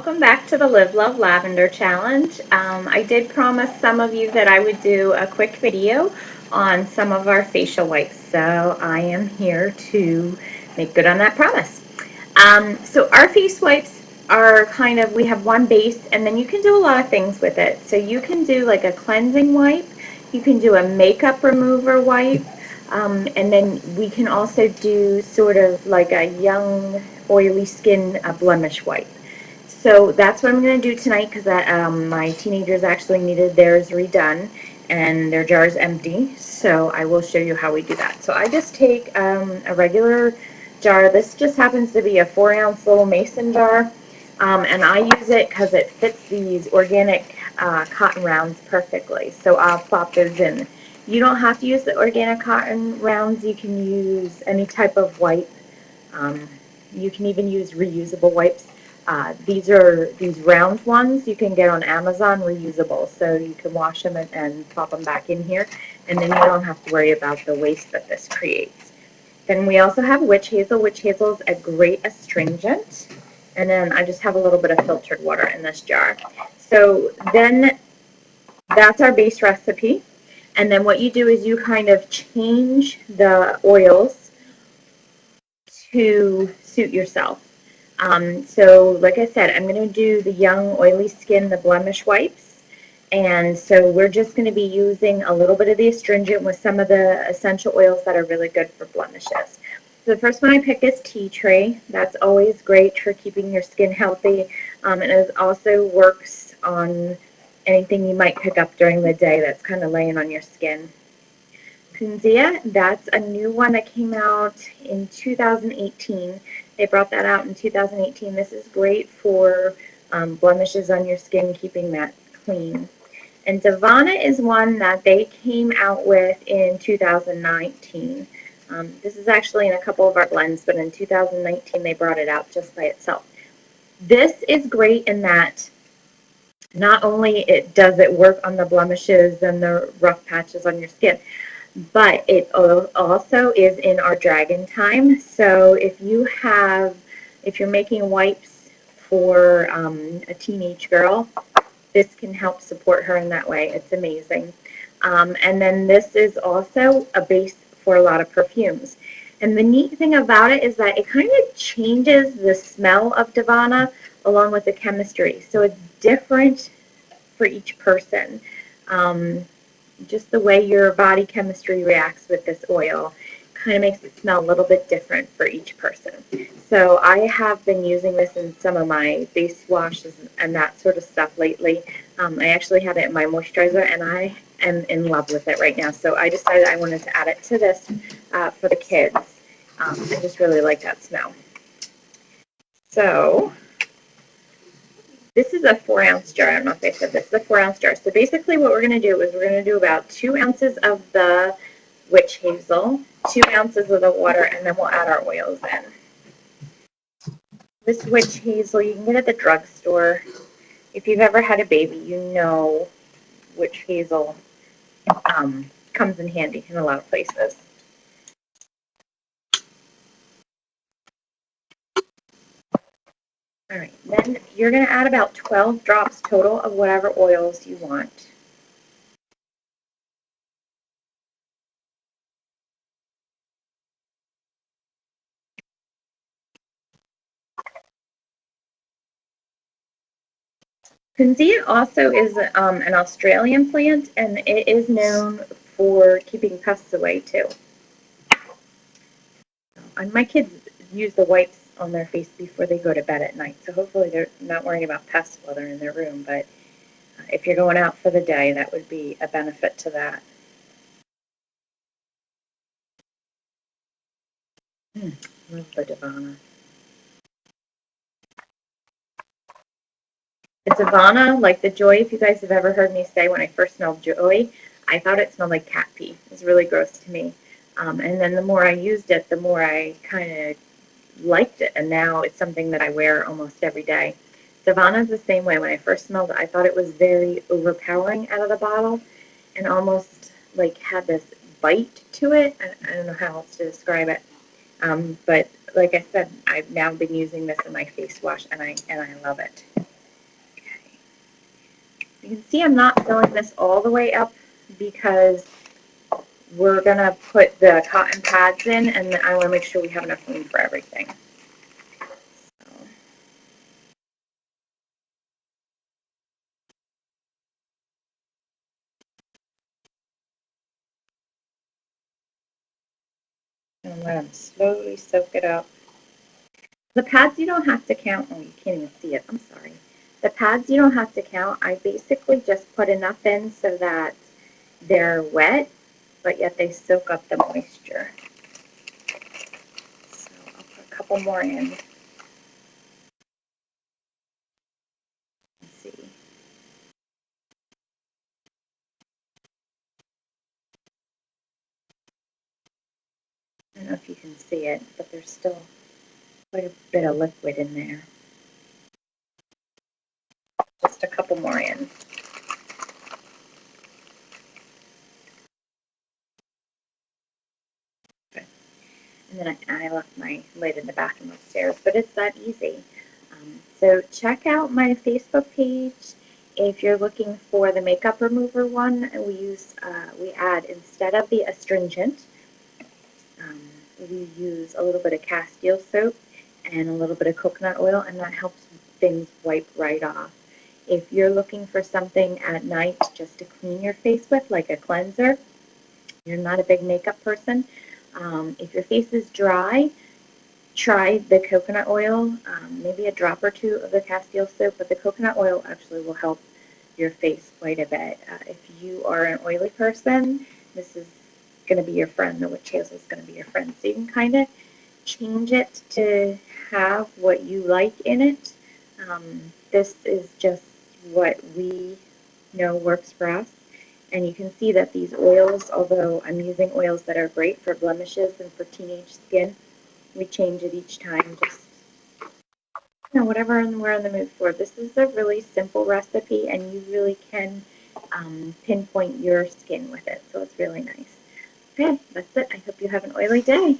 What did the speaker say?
welcome back to the Live Love Lavender Challenge. I did promise some of you that I would do a quick video on some of our facial wipes, so I am here to make good on that promise. So our face wipes are we have one base, and then you can do a lot of things with it. So you can do like a cleansing wipe, you can do a makeup remover wipe, and then we can also do sort of like a young, oily skin blemish wipe. So that's what I'm going to do tonight because my teenagers actually needed theirs redone and their jar is empty. So I will show you how we do that. So I just take a regular jar. This just happens to be a 4-ounce little mason jar. And I use it because it fits these organic cotton rounds perfectly. So I'll plop those in. You don't have to use the organic cotton rounds. You can use any type of wipe. You can even use reusable wipes. These are these round ones you can get on Amazon, reusable, so you can wash them and pop them back in here, and then you don't have to worry about the waste that this creates. Then we also have witch hazel. Witch hazel is a great astringent, and then I just have a little bit of filtered water in this jar. So then that's our base recipe, and then what you do is you kind of change the oils to suit yourself. So like I said, I'm going to do the young, oily skin, the blemish wipes. And so we're just going to be using a little bit of the astringent with some of the essential oils that are really good for blemishes. So the first one I pick is tea tree. That's always great for keeping your skin healthy. And it also works on anything you might pick up during the day that's kind of laying on your skin. Kunzea, that's a new one that came out in 2018. They brought that out in 2018. This is great for blemishes on your skin, keeping that clean. And Davana is one that they came out with in 2019. This is actually in a couple of our blends, but in 2019 they brought it out just by itself. This is great in that not only does it work on the blemishes and the rough patches on your skin, but it also is in our dragon time. So if you're making wipes for a teenage girl, this can help support her in that way. It's amazing. And then this is also a base for a lot of perfumes. And the neat thing about it is that it kind of changes the smell of Davana along with the chemistry. So it's different for each person. Just the way your body chemistry reacts with this oil kind of makes it smell a little bit different for each person. So I have been using this in some of my face washes and that sort of stuff lately. I actually had it in my moisturizer, and I am in love with it right now. So I decided I wanted to add it to this for the kids. I just really like that smell. So this is a 4-ounce jar. I don't know if I said this. It's a 4-ounce jar. So basically what we're going to do is we're going to do about 2 ounces of the witch hazel, 2 ounces of the water, and then we'll add our oils in. This witch hazel you can get at the drugstore. If you've ever had a baby, you know witch hazel comes in handy in a lot of places. All right, then you're going to add about 12 drops total of whatever oils you want. Kunzea also is an Australian plant, and it is known for keeping pests away too. And my kids use the wipes on their face before they go to bed at night, so hopefully they're not worrying about pests while they're in their room. But if you're going out for the day, that would be a benefit to that. Love the Davana. The Davana, like the Joy, if you guys have ever heard me say when I first smelled Joy, I thought it smelled like cat pee. It was really gross to me. And then the more I used it, the more I kind of liked it, and now it's something that I wear almost every day. Davana's the same way. When I first smelled it, I thought it was very overpowering out of the bottle and almost like had this bite to it. I don't know how else to describe it. But like I said, I've now been using this in my face wash, and I love it. You can see I'm not filling this all the way up because we're going to put the cotton pads in, and I want to make sure we have enough room for everything. So. And let them slowly soak it up. The pads you don't have to count. Oh, you can't even see it. I'm sorry. The pads you don't have to count. I basically just put enough in so that they're wet, but yet they soak up the moisture. So I'll put a couple more in. Let's see. I don't know if you can see it, but there's still quite a bit of liquid in there. Just a couple more in. Okay. And then I left my lid in the bathroom upstairs, but it's that easy. So check out my Facebook page. If you're looking for the makeup remover one, we add, instead of the astringent, um, we use a little bit of Castile soap and a little bit of coconut oil, and that helps things wipe right off. If you're looking for something at night just to clean your face with, like a cleanser, you're not a big makeup person, if your face is dry, try the coconut oil, maybe a drop or two of the Castile soap, but the coconut oil actually will help your face quite a bit. If you are an oily person, this is going to be your friend. The witch hazel is going to be your friend. So you can kind of change it to have what you like in it. This is just what we know works for us. And you can see that these oils, although I'm using oils that are great for blemishes and for teenage skin, we change it each time, just whatever we're in the mood for. This is a really simple recipe, and you really can pinpoint your skin with it, so it's really nice. Okay, that's it. I hope you have an oily day.